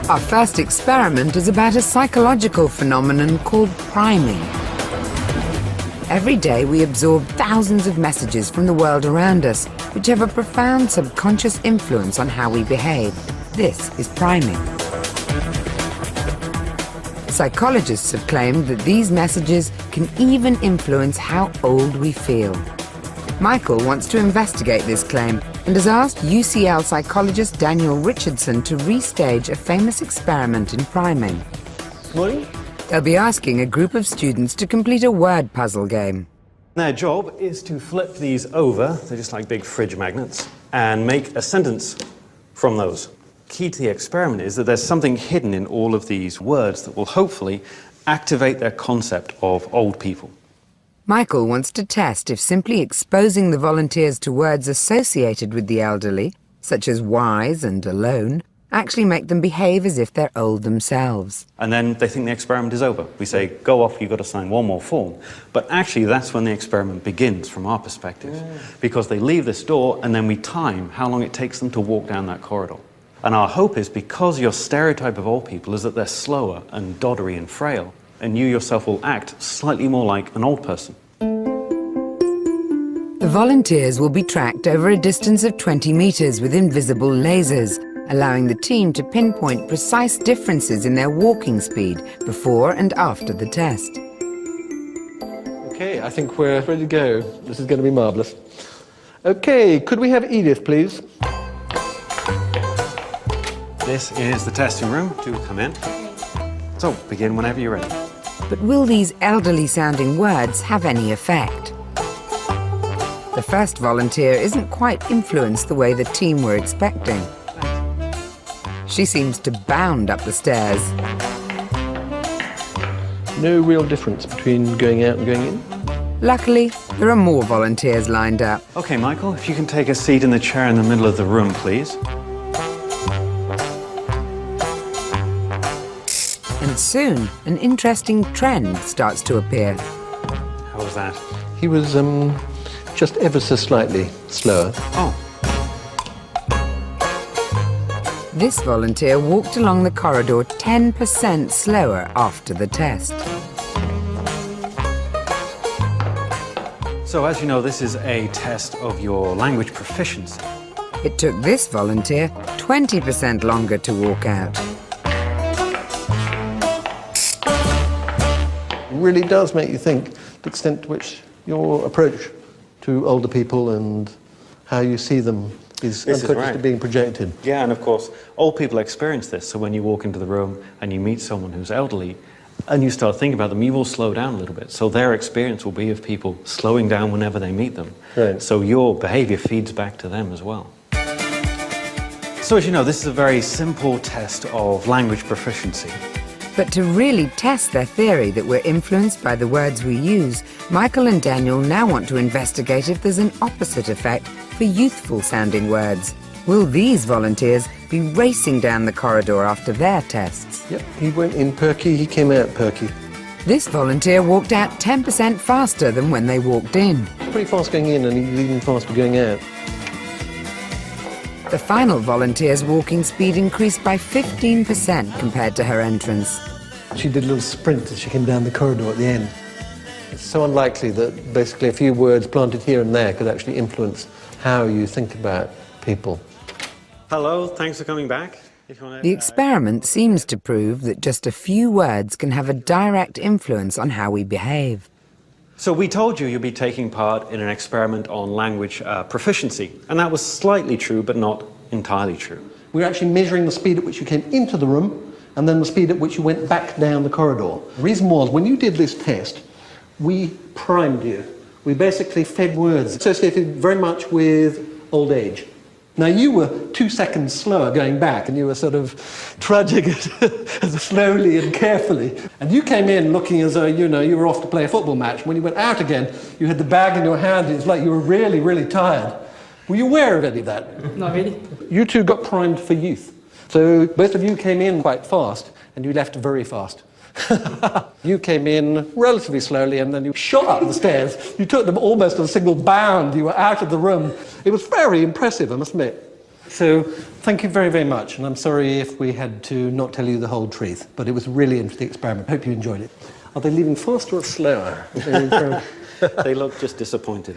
Our first experiment is about a psychological phenomenon called priming. Every day we absorb thousands of messages from the world around us, which have a profound subconscious influence on how we behave. This is priming. Psychologists have claimed that these messages can even influence how old we feel. Michael wants to investigate this claim and has asked UCL psychologist Daniel Richardson to restage a famous experiment in priming. Morning. They'll be asking a group of students to complete a word puzzle game. Their job is to flip these over, they're just like big fridge magnets, and make a sentence from those. Key to the experiment is that there's something hidden in all of these words that will hopefully activate their concept of old people. Michael wants to test if simply exposing the volunteers to words associated with the elderly, such as wise and alone, actually make them behave as if they're old themselves. And then they think the experiment is over. We say, go off, you've got to sign one more form. But actually, that's when the experiment begins from our perspective. Because they leave this door, and then we time how long it takes them to walk down that corridor. And our hope is, because your stereotype of old people is that they're slower and doddery and frail, and you yourself will act slightly more like an old person. The volunteers will be tracked over a distance of 20 meters with invisible lasers, allowing the team to pinpoint precise differences in their walking speed before and after the test. Okay, I think we're ready to go. This is going to be marvellous. Okay, could we have Edith, please? This is the testing room. Do come in. So, begin whenever you're ready. But will these elderly-sounding words have any effect? The first volunteer isn't quite influenced the way the team were expecting. She seems to bound up the stairs. No real difference between going out and going in? Luckily, there are more volunteers lined up. Okay, Michael, if you can take a seat in the chair in the middle of the room, please. And soon, an interesting trend starts to appear. How was that? He was just ever so slightly slower. Oh. This volunteer walked along the corridor 10% slower after the test. So, as you know, this is a test of your language proficiency. It took this volunteer 20% longer to walk out. It really does make you think the extent to which your approach to older people and how you see them is unconsciously being projected. Yeah, and of course, old people experience this. So when you walk into the room and you meet someone who's elderly and you start thinking about them, you will slow down a little bit. So their experience will be of people slowing down whenever they meet them. Right. So your behavior feeds back to them as well. So as you know, this is a very simple test of language proficiency. But to really test their theory that we're influenced by the words we use, Michael and Daniel now want to investigate if there's an opposite effect for youthful-sounding words. Will these volunteers be racing down the corridor after their tests? Yep, he went in perky, he came out perky. This volunteer walked out 10% faster than when they walked in. Pretty fast going in, and he's even faster going out. The final volunteer's walking speed increased by 15% compared to her entrance. She did a little sprint as she came down the corridor at the end. It's so unlikely that basically a few words planted here and there could actually influence how you think about people. Hello, thanks for coming back. The experiment seems to prove that just a few words can have a direct influence on how we behave. So we told you you'd be taking part in an experiment on language proficiency, and that was slightly true, but not entirely true. We're actually measuring the speed at which you came into the room and then the speed at which you went back down the corridor. The reason was, when you did this test, we primed you. We basically fed words associated very much with old age. Now, you were 2 seconds slower going back, and you were sort of trudging it slowly and carefully. And you came in looking as though, you know, you were off to play a football match. When you went out again, you had the bag in your hand, and it's like you were really, really tired. Were you aware of any of that? Not really. You two got primed for youth. So both of you came in quite fast, and you left very fast. You came in relatively slowly, and then you shot up the stairs. You took them almost in a single bound. You were out of the room. It was very impressive, I must admit. So Thank you very, very much, and I'm sorry if we had to not tell you the whole truth, but it was a really interesting experiment. Hope you enjoyed it. Are they leaving faster or slower? They look just disappointed.